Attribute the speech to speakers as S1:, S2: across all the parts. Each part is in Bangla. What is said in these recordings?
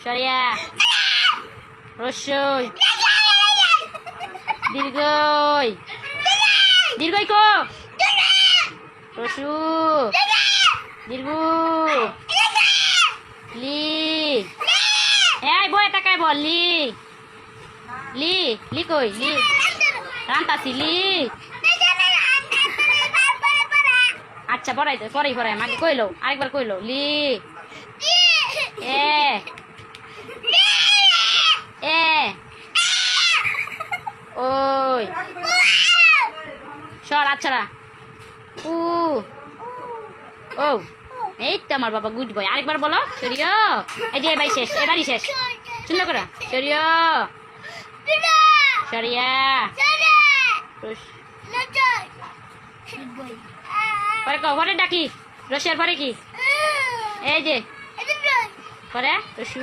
S1: সরিয়া রস্যই দীর্ঘই দীর্ঘই কো রসু দীর্ঘ লি এই বই টাকায় বল লি লি লি কই লি রান্তাছি লি আচ্ছা পড়াই তো পড়াই পড়াই আমাকে কইলো আরেকবার কইলো লি এ এ ওই সর আচ্ছা উ ও এই তো আমার বাবা গুড বয় আরেকবার বলো সরিয়া এই যে ভাই শেষ এবারই শেষ সুন্দর করে সরিয়া সরিয়া পরে পরে ডাকি রসিয়ার পরে কি এই যে পরে রসু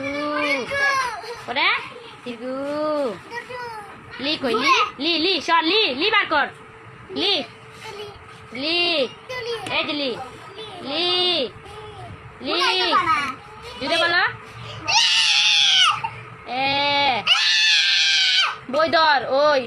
S1: পরে দীর্ঘ লি কই লি লি লি সর লি লি বার কর লি লি এই যে লি লি লি জুড়ে বলো এ বই ধর ওই